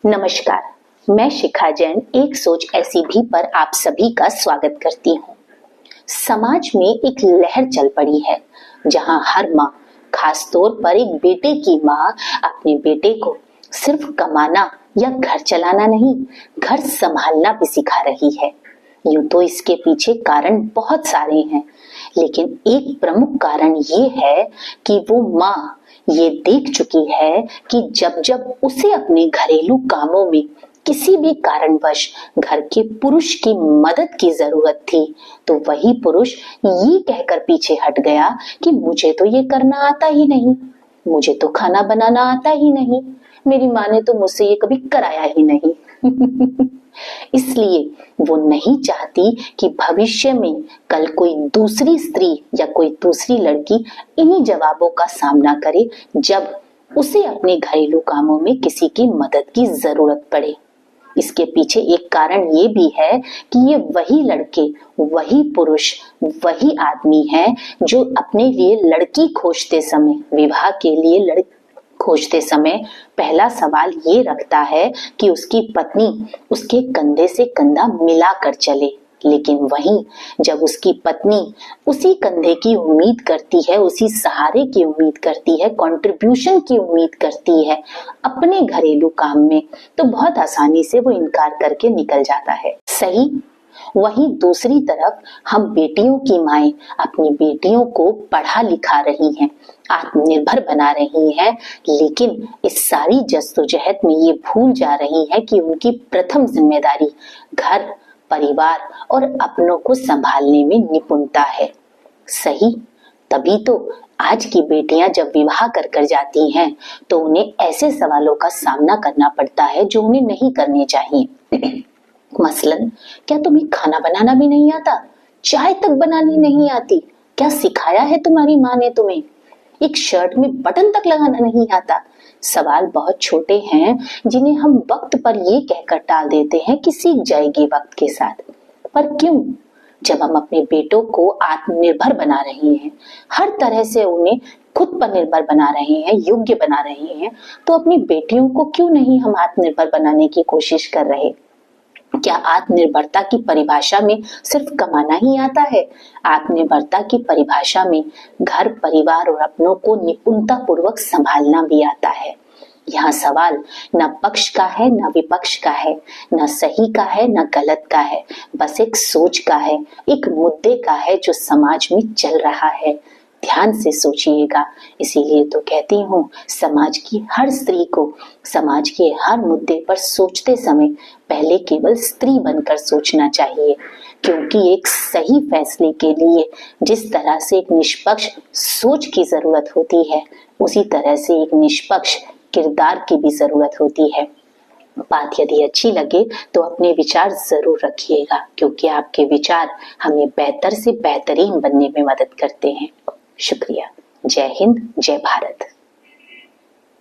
नमस्कार, मैं शिखा जैन एक सोच ऐसी भी पर आप सभी का स्वागत करती हूँ। समाज में एक लहर चल पड़ी है जहाँ हर माँ, खास तौर पर एक बेटे की माँ अपने बेटे को सिर्फ कमाना या घर चलाना नहीं, घर संभालना भी सिखा रही है। यूं तो इसके पीछे कारण बहुत सारे हैं, लेकिन एक प्रमुख कारण ये है कि वो माँ ये देख चुकी है कि जब जब उसे अपने घरेलू कामों में किसी भी कारणवश घर के पुरुष की मदद की जरूरत थी, तो वही पुरुष ये कहकर पीछे हट गया कि मुझे तो ये करना आता ही नहीं, मुझे तो खाना बनाना आता ही नहीं, मेरी माँ ने तो मुझसे ये कभी कराया ही नहीं। इसलिए वो नहीं चाहती कि भविष्य में कल कोई दूसरी स्त्री या कोई दूसरी लड़की इन्हीं जवाबों का सामना करे जब उसे अपने घरेलू कामों में किसी की मदद की जरूरत पड़े। इसके पीछे एक कारण ये भी है कि ये वही लड़के, वही पुरुष, वही आदमी हैं जो अपने लिए लड़की खोजते समय, विवाह के लिए लड़की खोजते समय पहला सवाल ये रखता है कि उसकी पत्नी उसके कंधे से कंधा मिलाकर चले। लेकिन वहीं जब उसकी पत्नी उसी कंधे की उम्मीद करती है, उसी सहारे की उम्मीद करती है, कंट्रीब्यूशन की उम्मीद करती है अपने घरेलू काम में, तो बहुत आसानी से वो इनकार करके निकल जाता है। सही। वहीं दूसरी तरफ हम बेटियों की माएं अपनी बेटियों को पढ़ा लिखा रही हैं, आत्मनिर्भर बना रही हैं, लेकिन इस सारी जद्दोजहद में ये भूल जा रही हैं कि उनकी प्रथम जिम्मेदारी घर, परिवार और अपनों को संभालने में निपुणता है। सही। तभी तो आज की बेटियां जब विवाह कर जाती हैं तो उन्हें ऐसे सवालों का सामना करना पड़ता है जो उन्हें नहीं करने चाहिए। मसलन, क्या तुम्हें खाना बनाना भी नहीं आता? चाय तक बनानी नहीं आती? क्या सिखाया है तुम्हारी माँ ने तुम्हें? एक शर्ट में बटन तक लगाना नहीं आता? सवाल बहुत छोटे हैं जिन्हें हम वक्त पर ये कहकर टाल देते हैं कि सीख जाएगी वक्त के साथ। पर क्यों? जब हम अपने बेटों को आत्मनिर्भर बना रहे हैं, हर तरह से उन्हें खुद पर निर्भर बना रहे हैं, योग्य बना रहे हैं, तो अपनी बेटियों को क्यों नहीं हम आत्मनिर्भर बनाने की कोशिश कर रहे? क्या आत्मनिर्भरता की परिभाषा में सिर्फ कमाना ही आता है? आत्मनिर्भरता की परिभाषा में घर, परिवार और अपनों को निपुणता पूर्वक संभालना भी आता है। यहाँ सवाल न पक्ष का है, न विपक्ष का है, न सही का है, न गलत का है, बस एक सोच का है, एक मुद्दे का है जो समाज में चल रहा है। ध्यान से सोचिएगा। इसीलिए तो कहती हूँ, समाज की हर स्त्री को समाज के हर मुद्दे पर सोचते समय पहले केवल स्त्री बनकर सोचना चाहिए, क्योंकि एक सही फैसले के लिए जिस तरह से एक निष्पक्ष सोच की जरूरत होती है, उसी तरह से एक निष्पक्ष किरदार की भी जरूरत होती है। बात यदि अच्छी लगे तो अपने विचार जरूर रखिएगा, क्योंकि आपके विचार हमें बेहतर से बेहतरीन बनने में मदद करते हैं। शुक्रिया। जय हिंद, जय भारत।